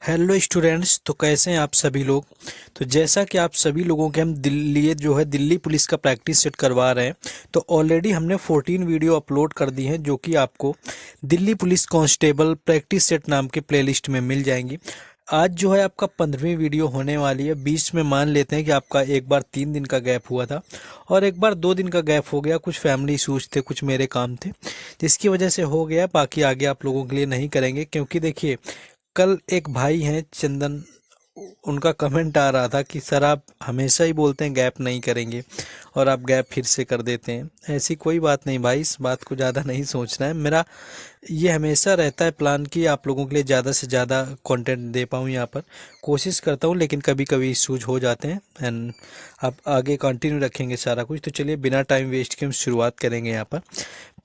Hello students. तो कैसे हैं आप सभी लोग। तो जैसा कि आप सभी लोगों के हम लिए जो है दिल्ली पुलिस का प्रैक्टिस सेट करवा रहे हैं। तो ऑलरेडी हमने 14 वीडियो अपलोड कर दी हैं जो कि आपको Delhi police constable practice set नाम के प्लेलिस्ट में मिल जाएंगी। आज जो है आपका 15वीं वीडियो होने वाली है। बीच में मान लेते हैं कि आपका एक बार 3 दिन का गैप हुआ था और एक बार 2 दिन का गैप हो गया। कुछ फैमिली इशूज थे, कुछ मेरे काम थे जिसकी वजह से हो गया। बाकी आगे आप लोगों के लिए नहीं करेंगे क्योंकि देखिए, कल एक भाई हैं चंदन, उनका कमेंट आ रहा था कि सर आप हमेशा ही बोलते हैं गैप नहीं करेंगे और आप गैप फिर से कर देते हैं। ऐसी कोई बात नहीं भाई, इस बात को ज़्यादा नहीं सोचना है। मेरा ये हमेशा रहता है प्लान कि आप लोगों के लिए ज़्यादा से ज़्यादा कंटेंट दे पाऊँ। यहाँ पर कोशिश करता हूँ, लेकिन कभी कभी इशूज हो जाते हैं एंड आप आगे कंटिन्यू रखेंगे सारा कुछ। तो चलिए बिना टाइम वेस्ट के हम शुरुआत करेंगे। यहाँ पर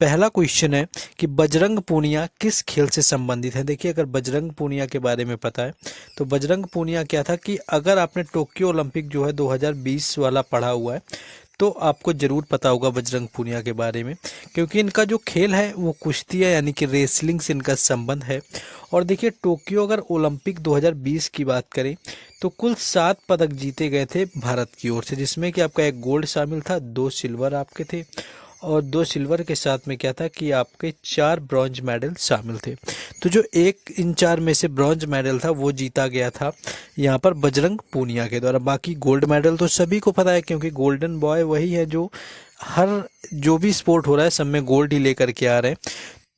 पहला क्वेश्चन है कि बजरंग पूनिया किस खेल से संबंधित है। देखिए, अगर बजरंग पूनिया के बारे में पता है तो बजरंग पूनिया क्या था कि अगर आपने टोक्यो ओलंपिक जो है 2020 वाला पढ़ा हुआ है तो आपको ज़रूर पता होगा बजरंग पूनिया के बारे में, क्योंकि इनका जो खेल है वो कुश्ती है, यानी कि रेसलिंग से इनका संबंध है। और देखिए, टोक्यो अगर ओलंपिक 2020 की बात करें तो कुल 7 पदक जीते गए थे भारत की ओर से, जिसमें कि आपका एक गोल्ड शामिल था, 2 सिल्वर आपके थे और 2 सिल्वर के साथ में क्या था कि आपके 4 ब्रॉन्ज मेडल शामिल थे। तो जो एक इन 4 में से ब्रॉन्ज मेडल था वो जीता गया था यहाँ पर बजरंग पूनिया के द्वारा। बाकी गोल्ड मेडल तो सभी को पता है, क्योंकि गोल्डन बॉय वही है जो हर जो भी स्पोर्ट हो रहा है सब में गोल्ड ही लेकर के आ रहे हैं।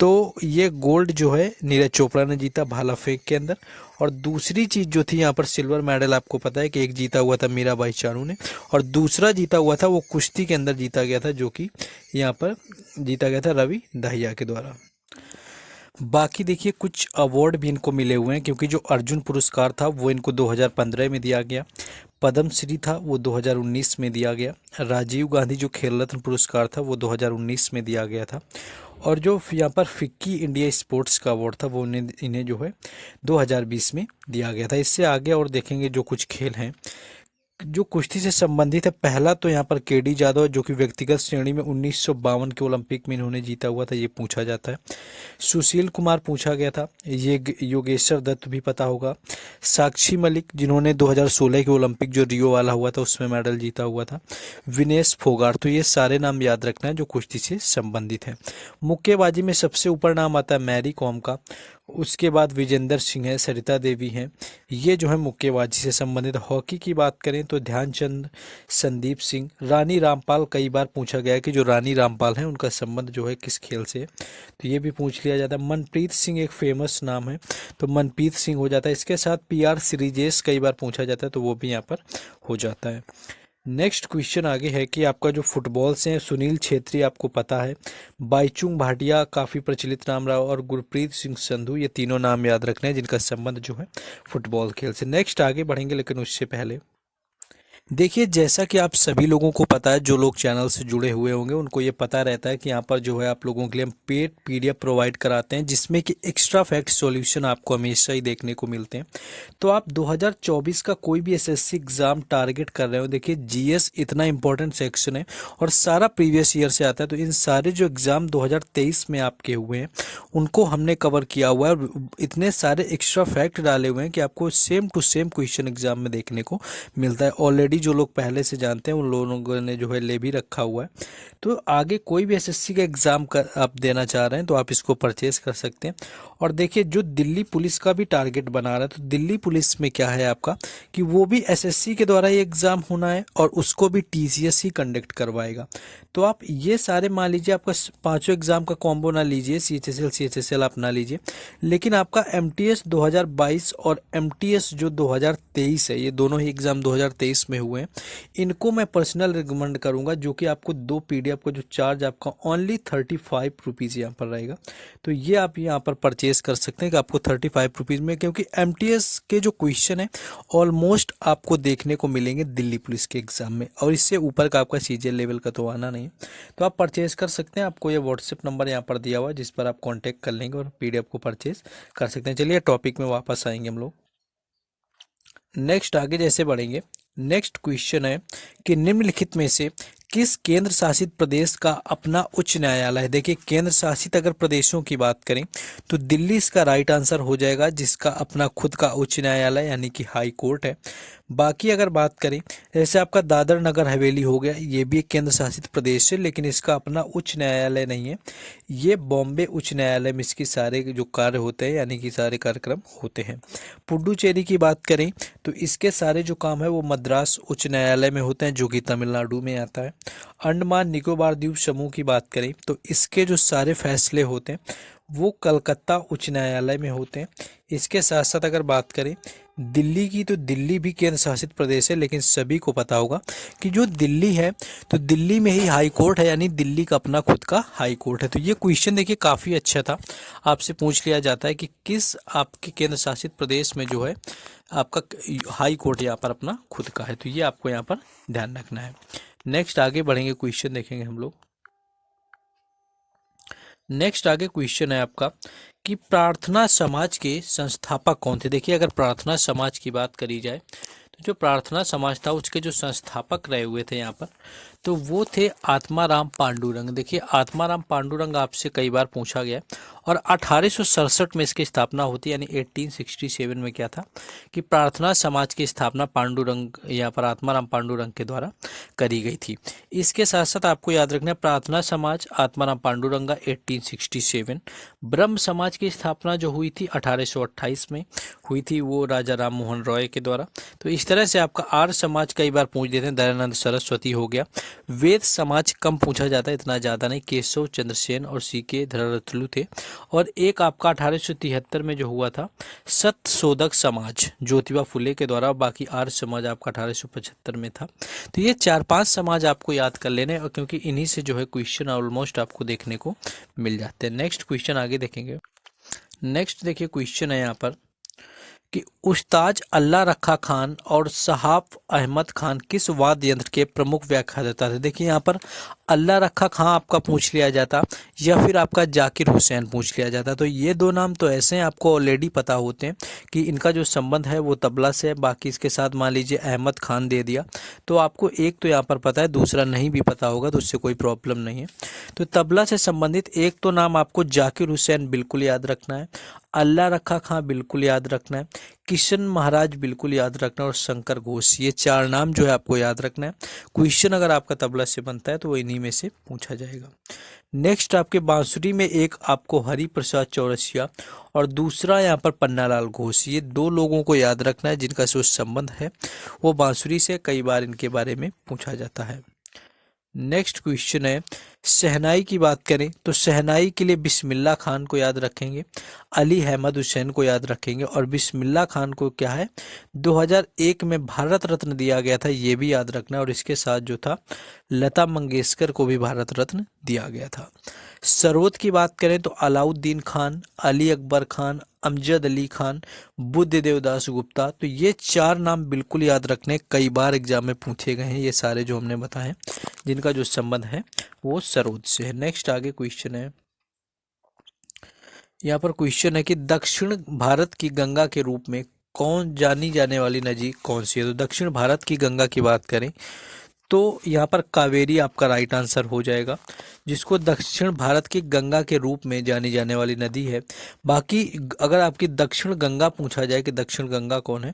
तो ये गोल्ड जो है नीरज चोपड़ा ने जीता भाला फेंक के अंदर। और दूसरी चीज जो थी यहाँ पर सिल्वर मेडल, आपको पता है कि एक जीता हुआ था मीराबाई चानू ने और दूसरा जीता हुआ था वो कुश्ती के अंदर जीता गया था, जो कि यहाँ पर जीता गया था रवि दहिया के द्वारा। बाकी देखिए, कुछ अवार्ड भी इनको मिले हुए हैं, क्योंकि जो अर्जुन पुरस्कार था वो इनको 2015 में दिया गया, पद्म श्री था वो 2019 में दिया गया, राजीव गांधी जो खेल रत्न पुरस्कार था वो 2019 में दिया गया था, और जो यहाँ पर फिक्की इंडिया स्पोर्ट्स का अवार्ड था वो इन्हें जो है 2020 में दिया गया था। इससे आगे और देखेंगे जो कुछ खेल हैं जो कुश्ती से संबंधित है। पहला तो यहाँ पर केडी जाधव, जो कि व्यक्तिगत श्रेणी में 1952 के ओलंपिक में इन्होंने जीता हुआ था, ये पूछा जाता है। सुशील कुमार पूछा गया था, ये योगेश्वर दत्त भी पता होगा। साक्षी मलिक, जिन्होंने 2016 के ओलंपिक जो रियो वाला हुआ था उसमें मेडल जीता हुआ था। विनेश फोगाट। तो ये सारे नाम याद रखना है जो कुश्ती से संबंधित है। मुक्केबाजी में सबसे ऊपर नाम आता है मैरी कॉम का, उसके बाद विजेंदर सिंह है, सरिता देवी हैं, ये जो है मुक्केबाजी से संबंधित। हॉकी की बात करें तो ध्यानचंद, संदीप सिंह, रानी रामपाल। कई बार पूछा गया है कि जो रानी रामपाल हैं उनका संबंध जो है किस खेल से है, तो ये भी पूछ लिया जाता है। मनप्रीत सिंह एक फेमस नाम है, तो मनप्रीत सिंह हो जाता है। इसके साथ पीआर श्रीजेश कई बार पूछा जाता है, तो वो भी यहाँ पर हो जाता है। नेक्स्ट क्वेश्चन आगे है कि आपका जो फुटबॉल से है, सुनील छेत्री आपको पता है, बाईचुंग भाटिया काफ़ी प्रचलित नाम रहा, और गुरप्रीत सिंह संधू, ये तीनों नाम याद रखने हैं जिनका संबंध जो है फुटबॉल खेल से। नेक्स्ट आगे बढ़ेंगे, लेकिन उससे पहले देखिए, जैसा कि आप सभी लोगों को पता है, जो लोग चैनल से जुड़े हुए होंगे उनको ये पता रहता है कि यहाँ पर जो है आप लोगों के लिए हम पेड पीडीएफ प्रोवाइड कराते हैं, जिसमें कि एक्स्ट्रा फैक्ट सॉल्यूशन आपको हमेशा ही देखने को मिलते हैं। तो आप 2024 का कोई भी एसएससी एग्जाम टारगेट कर रहे हो, देखिए जीएस इतना इंपॉर्टेंट सेक्शन है और सारा प्रीवियस ईयर से आता है। तो इन सारे जो एग्जाम 2023 में आपके हुए हैं उनको हमने कवर किया हुआ है, और इतने सारे एक्स्ट्रा फैक्ट डाले हुए हैं कि आपको same to same question exam में देखने को मिलता है। ऑलरेडी जो लोग पहले से जानते हैं उन लोगों ने जो है ले भी रखा हुआ है। तो आगे कोई भी एसएससी का एग्जाम आप देना चाह रहे हैं तो आप इसको परचेज कर सकते हैं। और देखिए, जो दिल्ली पुलिस का भी टारगेट बना रहा है, तो दिल्ली पुलिस में क्या है आपका कि वो भी एसएससी के द्वारा ये एग्जाम होना है और उसको भी टीसीएस ही कंडक्ट करवाएगा। तो आप ये सारे मान लीजिए, आपका पांचों एग्जाम का कॉम्बो ना लीजिए, सीएचएसएल आप ना लीजिए, लेकिन आपका एमटीएस 2022 और एमटीएस जो 2023 है, ये दोनों ही एग्जाम 2023 में हुए हैं, इनको मैं पर्सनल रिकमेंड करूंगा, जो कि आपको 2 पीडीएफ का जो चार्ज आपका ओनली 35 रुपीज़ यहाँ पर रहेगा। तो ये आप यहाँ पर परचेज कर सकते हैं कि आपको 35 रुपीज़ में, क्योंकि एमटीएस के जो क्वेश्चन है ऑलमोस्ट आपको देखने को मिलेंगे दिल्ली पुलिस के एग्जाम में, और इससे ऊपर का आपका सीजीएल लेवल का तो आना नहीं। तो आप परचेज कर सकते हैं, आपको ये व्हाट्सएप नंबर यहाँ पर दिया हुआ है जिस पर आप कांटेक्ट कर लेंगे और पीडीएफ को परचेज कर सकते हैं। चलिए टॉपिक में वापस आएंगे हम लोग। नेक्स्ट आगे जैसे बढ़ेंगे, नेक्स्ट क्वेश्चन है कि निम्नलिखित में से किस केंद्र शासित प्रदेश का अपना उच्च न्यायालय है? देखिए, केंद्र शासित अगर प्रदेशों की बात करें तो दिल्ली इसका राइट आंसर हो जाएगा, जिसका अपना खुद का उच्च न्यायालय यानी कि हाई कोर्ट है। बाकी अगर बात करें, जैसे आपका दादर नगर हवेली हो गया, ये भी एक केंद्र शासित प्रदेश है, लेकिन इसका अपना उच्च न्यायालय नहीं है। ये बॉम्बे उच्च न्यायालय में इसके सारे जो कार्य होते हैं यानी कि सारे कार्यक्रम होते हैं। पुडुचेरी की बात करें तो इसके सारे जो काम है वो मद्रास उच्च न्यायालय में होते हैं, जो कि तमिलनाडु में आता है। अंडमान निकोबार द्वीप समूह की बात करें तो इसके जो सारे फैसले होते हैं वो कलकत्ता उच्च न्यायालय में होते हैं। इसके साथ साथ अगर बात करें दिल्ली की, तो दिल्ली भी केंद्र शासित प्रदेश है, लेकिन सभी को पता होगा कि जो दिल्ली है तो दिल्ली में ही हाई कोर्ट है, यानी दिल्ली का अपना खुद का हाई कोर्ट है। तो ये क्वेश्चन देखिए काफ़ी अच्छा था, आपसे पूछ लिया जाता है कि किस आपके केंद्र शासित प्रदेश में जो है आपका हाई कोर्ट यहाँ पर अपना खुद का है, तो ये आपको यहाँ पर ध्यान रखना है। नेक्स्ट आगे बढ़ेंगे, क्वेश्चन देखेंगे हम लोग। नेक्स्ट आगे क्वेश्चन है आपका कि प्रार्थना समाज के संस्थापक कौन थे? देखिए, अगर प्रार्थना समाज की बात करी जाए तो जो प्रार्थना समाज था उसके जो संस्थापक रहे हुए थे यहाँ पर, तो वो थे आत्माराम पांडुरंग। देखिए, आत्माराम पांडुरंग आपसे कई बार पूछा गया और 1867 में इसकी स्थापना होती है, यानी 1867 में क्या था कि प्रार्थना समाज की स्थापना पांडुरंग, यहाँ पर आत्माराम पांडुरंग के द्वारा करी गई थी। इसके साथ साथ आपको याद रखना है प्रार्थना समाज, आत्माराम पांडुरंगा 1867। ब्रह्म समाज की स्थापना जो हुई थी 1828 में हुई थी, वो राजा राम मोहन रॉय के द्वारा। तो इस तरह से आपका आर्य समाज कई बार पूछ देते हैं, दयानंद सरस्वती हो गया। वेद समाज कम पूछा जाता है, इतना ज़्यादा नहीं, केशव चंद्र सेन और सीके धररत्लु थे। और एक आपका 1873 में जो हुआ था सत्यशोधक समाज, ज्योतिबा फुले के द्वारा। बाकी आर्य समाज आपका 1875 में था। तो ये 4-5 समाज आपको याद कर लेने, और क्योंकि इन्हीं से जो है क्वेश्चन ऑलमोस्ट आपको देखने को मिल जाते हैं। नेक्स्ट क्वेश्चन आगे देखेंगे। नेक्स्ट देखिए क्वेश्चन है यहाँ पर कि उस्ताद अल्लाह रखा खान और सहाफ अहमद खान किस वाद्य यंत्र के प्रमुख व्याख्याता थे? देखिए, यहाँ पर अल्लाह रखा खान आपका पूछ लिया जाता या फिर आपका जाकिर हुसैन पूछ लिया जाता। तो ये दो नाम तो ऐसे हैं, आपको ऑलरेडी पता होते हैं कि इनका जो संबंध है वो तबला से है। बाकी इसके साथ मान लीजिए अहमद खान दे दिया, तो आपको एक तो यहाँ पर पता है, दूसरा नहीं भी पता होगा तो उससे कोई प्रॉब्लम नहीं है। तो तबला से संबंधित एक तो नाम आपको जाकिर हुसैन बिल्कुल याद रखना है, अल्लाह रखा खां बिल्कुल याद रखना है, किशन महाराज बिल्कुल याद रखना है, और शंकर घोष। ये 4 नाम जो है आपको याद रखना है। क्वेश्चन अगर आपका तबला से बनता है तो वो इन्हीं में से पूछा जाएगा। नेक्स्ट आपके बांसुरी में एक आपको हरि प्रसाद चौरसिया और दूसरा यहाँ पर पन्नालाल घोष, ये 2 लोगों को याद रखना है जिनका जो संबंध है वो बांसुरी से, कई बार इनके बारे में पूछा जाता है। नेक्स्ट क्वेश्चन है, शहनाई की बात करें तो शहनाई के लिए बिस्मिल्लाह खान को याद रखेंगे, अली अहमद हुसैन को याद रखेंगे, और बिस्मिल्लाह खान को क्या है 2001 में भारत रत्न दिया गया था, ये भी याद रखना है। और इसके साथ जो था लता मंगेशकर को भी भारत रत्न दिया गया था। सरोद की बात करें तो अलाउद्दीन खान, अली अकबर खान, अमजद अली खान, बुद्ध देवदास गुप्ता। तो ये 4 नाम बिल्कुल याद रखने, कई बार एग्जाम में पूछे गए हैं ये सारे जो हमने बताए, जिनका जो संबंध है वो सरोद से है। नेक्स्ट आगे क्वेश्चन है, यहाँ पर क्वेश्चन है कि दक्षिण भारत की गंगा के रूप में कौन जानी जाने वाली नदी कौन सी है? तो दक्षिण भारत की गंगा की बात करें तो यहाँ पर कावेरी आपका राइट आंसर हो जाएगा, जिसको दक्षिण भारत की गंगा के रूप में जानी जाने वाली नदी है। बाकी अगर आपकी दक्षिण गंगा पूछा जाए कि दक्षिण गंगा कौन है,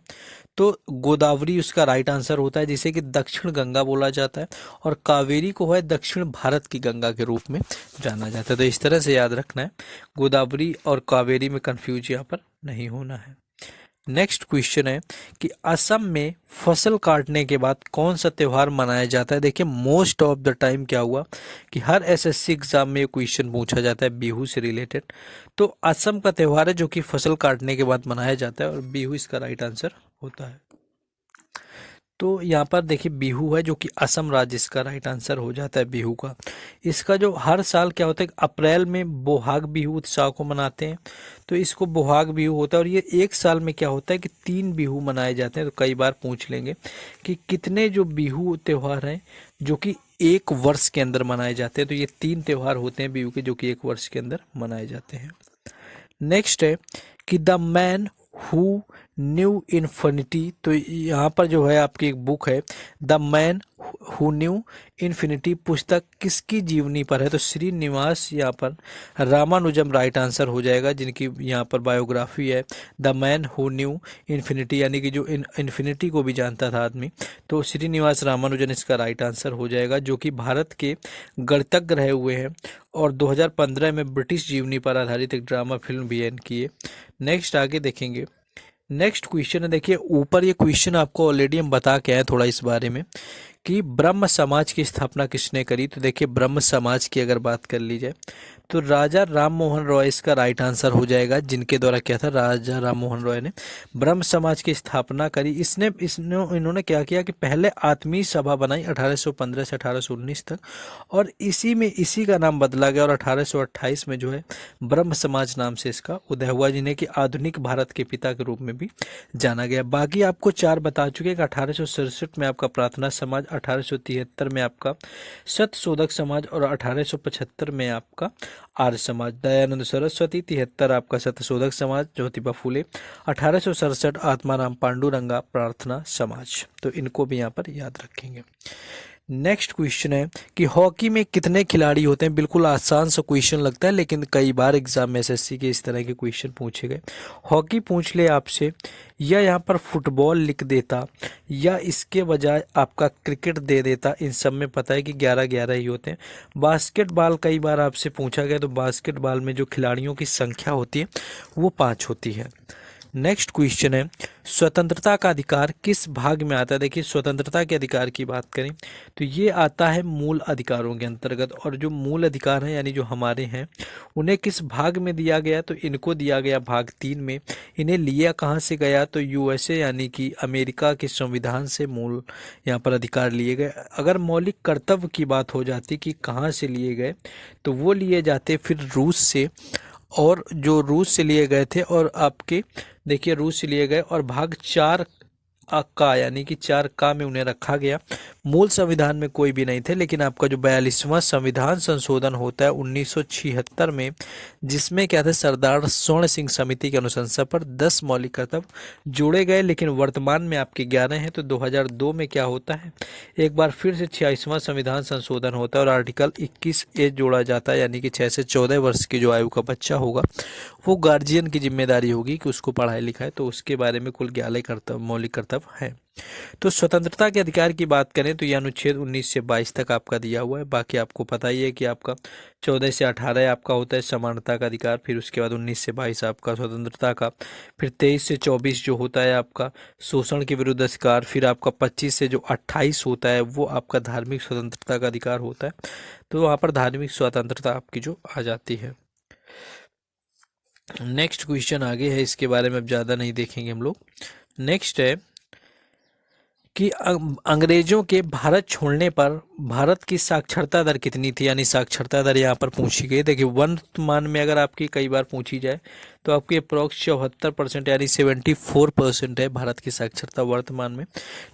तो गोदावरी उसका राइट आंसर होता है, जिसे कि दक्षिण गंगा बोला जाता है, और कावेरी को है दक्षिण भारत की गंगा के रूप में जाना जाता है। तो इस तरह से याद रखना है, गोदावरी और कावेरी में कंफ्यूज यहाँ पर नहीं होना है। नेक्स्ट क्वेश्चन है कि असम में फसल काटने के बाद कौन सा त्यौहार मनाया जाता है? देखिए, मोस्ट ऑफ द टाइम क्या हुआ कि हर एसएससी एग्जाम में ये क्वेश्चन पूछा जाता है बिहू से रिलेटेड। तो असम का त्यौहार है जो कि फसल काटने के बाद मनाया जाता है, और बिहू इसका राइट आंसर होता है। तो यहाँ पर देखिए बिहू है जो कि असम राज्य इसका राइट आंसर हो जाता है बिहू का। इसका जो हर साल क्या होता है, अप्रैल में बोहाग बिहू उत्सव को मनाते हैं, तो इसको बोहाग बिहू होता है। और ये एक साल में क्या होता है कि 3 बिहू मनाए जाते हैं। तो कई बार पूछ लेंगे कि कितने जो बिहू त्यौहार हैं जो कि 1 वर्ष के अंदर मनाए जाते हैं, तो ये 3 त्यौहार होते हैं बिहू के जो कि 1 वर्ष के अंदर मनाए जाते हैं। नेक्स्ट है कि the man who knew infinity. तो यहाँ पर जो है आपकी एक बुक है the man who knew infinity, पुस्तक किसकी जीवनी पर है? तो श्रीनिवास यहाँ पर रामानुजम राइट आंसर हो जाएगा, जिनकी यहाँ पर बायोग्राफी है the man who knew infinity, यानी कि जो इन्फिनिटी को भी जानता था आदमी। तो श्रीनिवास रामानुजन इसका राइट आंसर हो जाएगा, जो कि भारत के गणितज्ञ रहे हुए हैं और 2015 में ब्रिटिश जीवनी पर आधारित एक ड्रामा फिल्म भी इनकी है। नेक्स्ट आगे देखेंगे। नेक्स्ट क्वेश्चन है, देखिए ऊपर ये क्वेश्चन आपको ऑलरेडी हम बता के आए थोड़ा इस बारे में कि ब्रह्म समाज की स्थापना किसने करी। तो देखिए ब्रह्म समाज की अगर बात कर ली जाए तो राजा राम मोहन रॉय इसका राइट आंसर हो जाएगा, जिनके द्वारा क्या था, राजा राम मोहन रॉय ने ब्रह्म समाज की स्थापना करी। इन्होंने क्या किया कि पहले आत्मीय सभा बनाई 1815 से 1819 तक, और इसी का नाम बदला गया और 1828 में जो है ब्रह्म समाज नाम से इसका उदय हुआ, जिन्हें कि आधुनिक भारत के पिता के रूप में भी जाना गया। बाकी आपको चार बता चुके कि 1867 में आपका प्रार्थना समाज, 1873 में आपका सत्यशोधक समाज और 1875 में आपका आर्य समाज। दयानंद सरस्वती 73 आपका सत्यशोधक समाज, ज्योतिबा फूले 1867 आत्माराम पांडुरंगा प्रार्थना समाज। तो इनको भी यहाँ पर याद रखेंगे। नेक्स्ट क्वेश्चन है कि हॉकी में कितने खिलाड़ी होते हैं। बिल्कुल आसान सा क्वेश्चन लगता है, लेकिन कई बार एग्जाम में एसएससी के इस तरह के क्वेश्चन पूछे गए। हॉकी पूछ ले आपसे, या यहाँ पर फुटबॉल लिख देता, या इसके बजाय आपका क्रिकेट दे देता। इन सब में पता है कि 11-11 ही होते हैं। बास्केटबॉल कई बार आपसे पूछा गया, तो बास्केटबॉल में जो खिलाड़ियों की संख्या होती है वो 5 होती है। नेक्स्ट क्वेश्चन है, स्वतंत्रता का अधिकार किस भाग में आता है। देखिए स्वतंत्रता के अधिकार की बात करें तो ये आता है मूल अधिकारों के अंतर्गत, और जो मूल अधिकार हैं यानी जो हमारे हैं उन्हें किस भाग में दिया गया, तो इनको दिया गया भाग 3 में। इन्हें लिया कहाँ से गया, तो यूएसए यानी कि अमेरिका के संविधान से मूल यहाँ पर अधिकार लिए गए। अगर मौलिक कर्तव्य की बात हो जाती कि कहाँ से लिए गए, तो वो लिए जाते फिर रूस से, और जो रूस से लिए गए थे, और आपके देखिए रूस से लिए गए, और भाग 4 का यानी कि 4 का में उन्हें रखा गया। मूल संविधान में कोई भी नहीं थे, लेकिन आपका जो 42वां संविधान संशोधन होता है 1976 में, जिसमें क्या था, सरदार स्वर्ण सिंह समिति की अनुशंसा पर 10 मौलिक कर्तव्य जोड़े गए, लेकिन वर्तमान में आपके 11 हैं। तो 2002 में क्या होता है, एक बार फिर से 86वां संविधान संशोधन होता है और आर्टिकल 21A जोड़ा जाता है, यानी कि 6 से 14 वर्ष की जो आयु का बच्चा होगा वो गार्जियन की जिम्मेदारी होगी कि उसको पढ़ाई लिखाए। तो उसके बारे में कुल 11 कर्तव्य मौलिक कर्तव्य है। तो स्वतंत्रता के अधिकार की बात करें तो यह अनुच्छेद 19 से 22 तक आपका दिया हुआ है। बाकी आपको पता ही है कि आपका 14 से 18 आपका होता है समानता का अधिकार, फिर उसके बाद 19 से 22 आपका स्वतंत्रता का, फिर 23 से 24 जो होता है आपका शोषण के विरुद्ध अधिकार, फिर आपका 25 से जो 28 होता है वो आपका धार्मिक स्वतंत्रता का अधिकार होता है। तो वहाँ पर धार्मिक स्वतंत्रता आपकी जो आ जाती है। नेक्स्ट क्वेश्चन आगे है, इसके बारे में अब ज़्यादा नहीं देखेंगे हम लोग। नेक्स्ट है कि अंग्रेजों के भारत छोड़ने पर भारत की साक्षरता दर कितनी थी, यानी साक्षरता दर यहाँ पर पूछी गई। देखिए वर्तमान में अगर आपकी कई बार पूछी जाए तो आपकी अप्रोक्स 74% यानी 74% है भारत की साक्षरता वर्तमान में।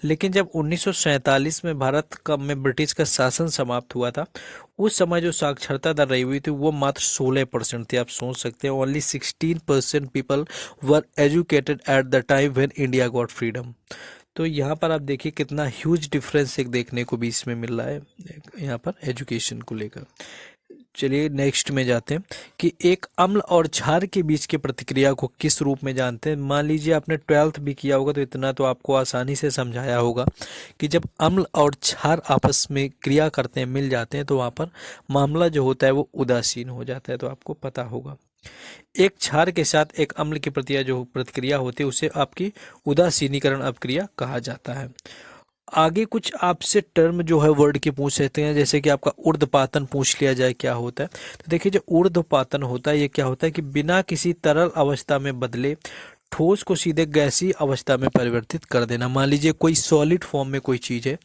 लेकिन जब 1947 में भारत का में ब्रिटिश का शासन समाप्त हुआ था, उस समय जो साक्षरता दर रही हुई थी वो मात्र 16% थी। आप सोच सकते हैं only 16% people were educated at the time when India got freedom. तो यहाँ पर आप देखिए कितना ह्यूज डिफरेंस एक देखने को बीच में मिल रहा है यहाँ पर एजुकेशन को लेकर। चलिए नेक्स्ट में जाते हैं कि एक अम्ल और क्षार के बीच की प्रतिक्रिया को किस रूप में जानते हैं। मान लीजिए आपने 12th भी किया होगा तो इतना तो आपको आसानी से समझाया होगा कि जब अम्ल और क्षार आपस में क्रिया करते हैं, मिल जाते हैं, तो वहाँ पर मामला जो होता है वो उदासीन हो जाता है। तो आपको पता होगा एक क्षार के साथ एक अम्ल की प्रतिक्रिया होती है उसे आपकी उदासीनीकरण अपक्रिया कहा जाता है। आगे कुछ आपसे टर्म जो है वर्ड के पूछ सकते हैं, जैसे कि आपका ऊर्ध्वपातन पूछ लिया जाए क्या होता है। तो देखिए जो ऊर्ध्वपातन होता है ये क्या होता है कि बिना किसी तरल अवस्था में बदले ठोस को सीधे गैसीय अवस्था में परिवर्तित कर देना। मान लीजिए कोई सॉलिड फॉर्म में कोई चीज़ है,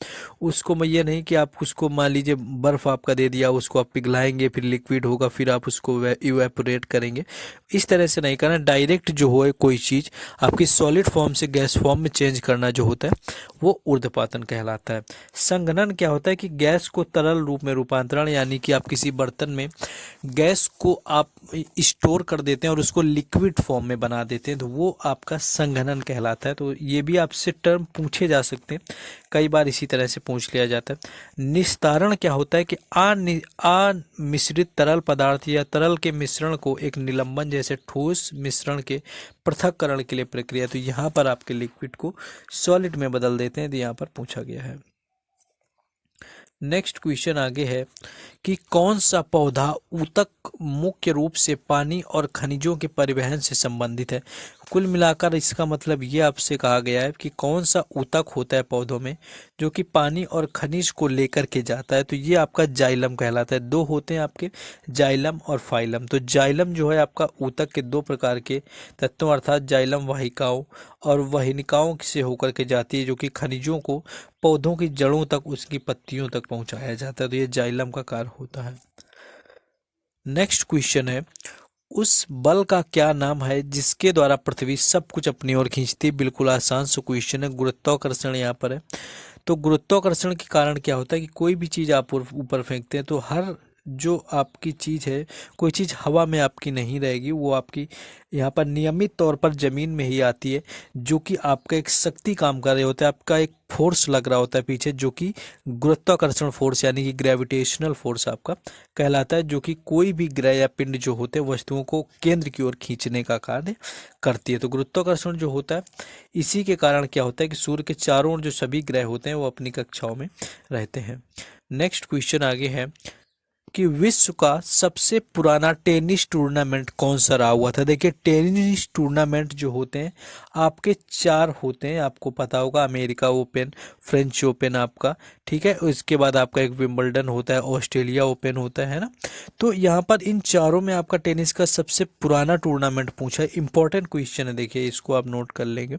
उसको मैं ये नहीं कि आप उसको मान लीजिए बर्फ़ आपका दे दिया, उसको आप पिघलाएंगे, फिर लिक्विड होगा, फिर आप उसको इवेपोरेट करेंगे, इस तरह से नहीं करना। डायरेक्ट जो हो कोई चीज़ आपकी सॉलिड फॉर्म से गैस फॉर्म में चेंज करना जो होता है वो ऊर्ध्वपातन कहलाता है। संघनन क्या होता है कि गैस को तरल रूप में रूपांतरण, यानी कि आप किसी बर्तन में गैस को आप स्टोर कर देते हैं और उसको लिक्विड फॉर्म में बना देते हैं, तो वो आपका संघनन कहलाता है। तो ये भी आपसे टर्म पूछे जा सकते हैं, कई बार इसी तरह से पूछ लिया जाता है। निस्तारण क्या होता है कि अमिश्रित तरल पदार्थ या तरल के मिश्रण को एक निलंबन जैसे ठोस मिश्रण के पृथक्करण के लिए प्रक्रिया। तो यहाँ पर आपके लिक्विड को सॉलिड में बदल देते हैं, तो यहाँ पर पूछा गया है। नेक्स्ट क्वेश्चन आगे है कि कौन सा पौधा ऊतक मुख्य रूप से पानी और खनिजों के परिवहन से संबंधित है। कुल मिलाकर इसका मतलब ये आपसे कहा गया है कि कौन सा ऊतक होता है पौधों में जो कि पानी और खनिज को लेकर के जाता है। तो ये आपका जाइलम कहलाता है। दो होते हैं आपके, जाइलम और फाइलम। तो जाइलम जो है आपका ऊतक के दो प्रकार के तत्वों अर्थात जाइलम वाहिकाओं और वहनिकाओं से होकर के जाती है, जो कि खनिजों को पौधों की जड़ों तक, उसकी पत्तियों तक पहुंचाया जाता है। तो ये जाइलम का कार्य होता है। नेक्स्ट क्वेश्चन है, उस बल का क्या नाम है जिसके द्वारा पृथ्वी सब कुछ अपनी ओर खींचती है। बिल्कुल आसान सा क्वेश्चन है, गुरुत्वाकर्षण यहाँ पर है। तो गुरुत्वाकर्षण के कारण क्या होता है कि कोई भी चीज़ आप ऊपर फेंकते हैं तो हर जो आपकी चीज़ है, कोई चीज़ हवा में आपकी नहीं रहेगी, वो आपकी यहाँ पर नियमित तौर पर ज़मीन में ही आती है, जो कि आपका एक शक्ति काम कर रहे होता है, आपका एक फोर्स लग रहा होता है पीछे, जो कि गुरुत्वाकर्षण फोर्स यानी कि ग्रेविटेशनल फोर्स आपका कहलाता है, जो कि कोई भी ग्रह या पिंड जो होते हैं वस्तुओं को केंद्र की ओर खींचने का कार्य करती है। तो गुरुत्वाकर्षण जो होता है, इसी के कारण क्या होता है कि सूर्य के चारों ओर जो सभी ग्रह होते हैं वो अपनी कक्षाओं में रहते हैं। नेक्स्ट क्वेश्चन आगे है कि विश्व का सबसे पुराना टेनिस टूर्नामेंट कौन सा रहा हुआ था। देखिए, टेनिस टूर्नामेंट जो होते हैं आपके चार होते हैं, आपको पता होगा, अमेरिका ओपन, फ्रेंच ओपन आपका, ठीक है, उसके बाद आपका एक विंबलडन होता है, ऑस्ट्रेलिया ओपन होता है ना। तो यहाँ पर इन चारों में आपका टेनिस का सबसे पुराना टूर्नामेंट पूछा है। इंपॉर्टेंट क्वेश्चन है, देखिए इसको आप नोट कर लेंगे।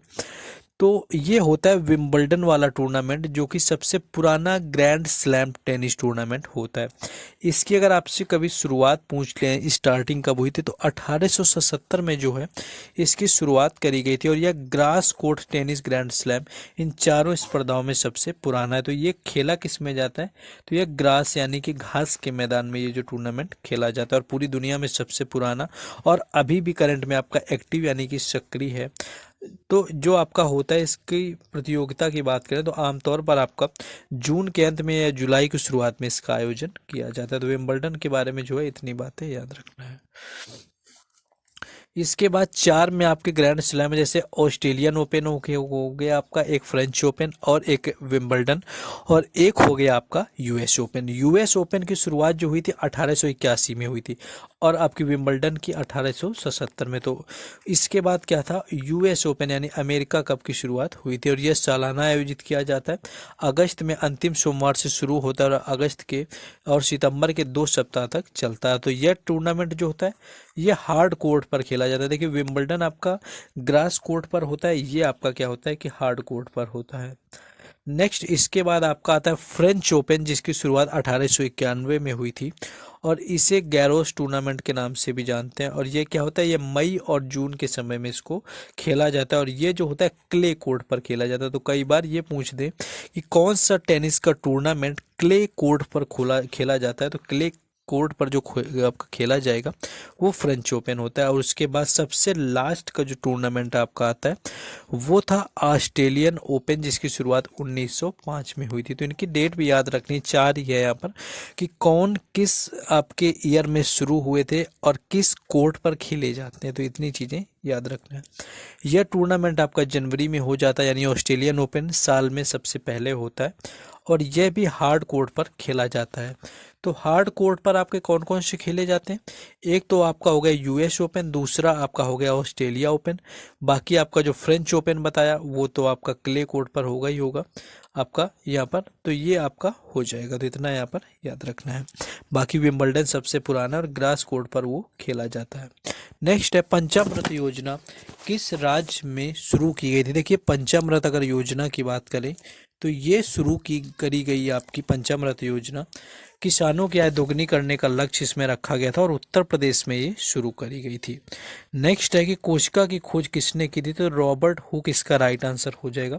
तो ये होता है विंबलडन वाला टूर्नामेंट, जो कि सबसे पुराना ग्रैंड स्लैम टेनिस टूर्नामेंट होता है। इसकी अगर आपसे कभी शुरुआत पूछ लें, स्टार्टिंग कब हुई थी, तो 1877 में जो है इसकी शुरुआत करी गई थी। और यह grass court tennis grand slam इन चारों स्पर्धाओं में सबसे पुराना है। तो ये खेला किस में जाता है, तो यह ग्रास यानी कि घास के मैदान में ये जो टूर्नामेंट खेला जाता है, और पूरी दुनिया में सबसे पुराना और अभी भी करंट में आपका एक्टिव यानी कि सक्रिय है। तो जो आपका होता है, इसकी प्रतियोगिता की बात करें तो आमतौर पर आपका जून के अंत में या जुलाई की शुरुआत में इसका आयोजन किया जाता है। तो विंबलडन के बारे में जो है इतनी बातें याद रखना है। इसके बाद चार में आपके ग्रैंड स्लैम, जैसे ऑस्ट्रेलियन ओपन हो गया आपका, एक फ्रेंच ओपन और एक विंबलडन, और एक हो गया आपका यूएस ओपन। यूएस ओपन की शुरुआत जो हुई थी 1881 में हुई थी, और आपकी विंबलडन की 1877 में। तो इसके बाद क्या था, यूएस ओपन यानी अमेरिका कप की शुरुआत हुई थी, और यह सालाना आयोजित किया जाता है। अगस्त में अंतिम सोमवार से शुरू होता है और अगस्त के और सितंबर के 2 सप्ताह तक चलता है। तो यह टूर्नामेंट जो होता है ये हार्ड कोर्ट पर खेला जाता है। देखिए, विंबलडन आपका ग्रास कोर्ट पर होता है, ये आपका क्या होता है कि हार्ड कोर्ट पर होता है। नेक्स्ट इसके बाद आपका आता है फ्रेंच ओपन, जिसकी शुरुआत 1891 में हुई थी, और इसे गैरोस टूर्नामेंट के नाम से भी जानते हैं। और ये क्या होता है, ये मई और जून के समय में इसको खेला जाता है, और ये जो होता है क्ले कोर्ट पर खेला जाता है। तो कई बार ये पूछ दे कि कौन सा टेनिस का टूर्नामेंट क्ले कोर्ट पर खेला जाता है, तो क्ले कोर्ट पर जो आपका खेला जाएगा वो फ्रेंच ओपन होता है। और उसके बाद सबसे लास्ट का जो टूर्नामेंट आपका आता है वो था ऑस्ट्रेलियन ओपन, जिसकी शुरुआत 1905 में हुई थी। तो इनकी डेट भी याद रखनी, 4 ही है यहाँ पर, कि कौन किस आपके ईयर में शुरू हुए थे और किस कोर्ट पर खेले जाते हैं। तो इतनी चीज़ें याद रखना है। यह टूर्नामेंट आपका जनवरी में हो जाता है, यानी ऑस्ट्रेलियन ओपन साल में सबसे पहले होता है, और यह भी हार्ड कोर्ट पर खेला जाता है। तो हार्ड कोर्ट पर आपके कौन कौन से खेले जाते हैं, एक तो आपका हो गया यूएस ओपन, दूसरा आपका हो गया ऑस्ट्रेलिया ओपन, बाकी आपका जो फ्रेंच ओपन बताया वो तो आपका क्ले कोर्ट पर होगा ही होगा आपका यहाँ पर। तो ये आपका हो जाएगा, तो इतना यहाँ पर याद रखना है। बाकी विंबलडन सबसे पुराना और ग्रास कोर्ट पर वो खेला जाता है। नेक्स्ट है पंचामृत योजना किस राज्य में शुरू की गई थी। देखिए, पंचामृत अगर योजना की बात करें तो ये शुरू की करी गई आपकी पंचामृत योजना। किसानों की आय दोगुनी करने का लक्ष्य इसमें रखा गया था और उत्तर प्रदेश में ये शुरू करी गई थी। नेक्स्ट है कि कोशिका की खोज किसने की थी, तो रॉबर्ट हुक इसका राइट आंसर हो जाएगा।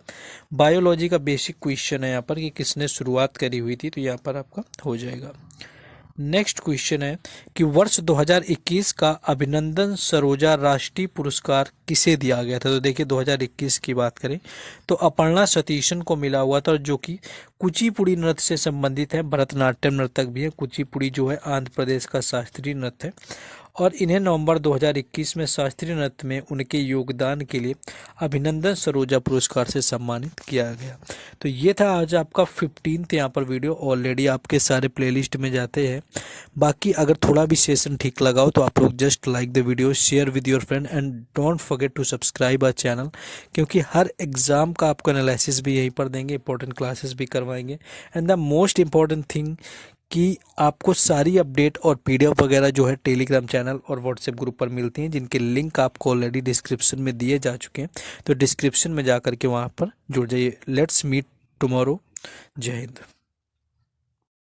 बायोलॉजी का बेसिक क्वेश्चन है यहाँ पर कि किसने शुरुआत करी हुई थी, तो यहाँ पर आपका हो जाएगा। नेक्स्ट क्वेश्चन है कि वर्ष 2021 का अभिनंदन सरोजा राष्ट्रीय पुरस्कार किसे दिया गया था। तो देखिए 2021 की बात करें तो अपर्णा सतीशन को मिला हुआ था, और जो कि कुचिपुड़ी नृत्य से संबंधित है। भरतनाट्यम नर्तक भी है। कुचिपुड़ी जो है आंध्र प्रदेश का शास्त्रीय नृत्य है, और इन्हें नवंबर 2021 में शास्त्रीय नृत्य में उनके योगदान के लिए अभिनंदन सरोजा पुरस्कार से सम्मानित किया गया। तो ये था आज आपका 15th यहाँ पर वीडियो। ऑलरेडी आपके सारे प्लेलिस्ट में जाते हैं। बाकी अगर थोड़ा भी सेशन ठीक लगा हो तो आप लोग just like the video, share with your friend and don't forget to subscribe our channel, क्योंकि हर एग्ज़ाम का आपको एनालिसिस भी यहीं पर देंगे, इंपॉर्टेंट क्लासेस भी करवाएंगे। And the most important thing कि आपको सारी अपडेट और पीडीएफ वगैरह जो है टेलीग्राम चैनल और व्हाट्सएप ग्रुप पर मिलती हैं, जिनके लिंक आपको ऑलरेडी डिस्क्रिप्शन में दिए जा चुके हैं। तो डिस्क्रिप्शन में जा करके वहाँ पर जुड़ जाइए। Let's meet tomorrow. जय हिंद।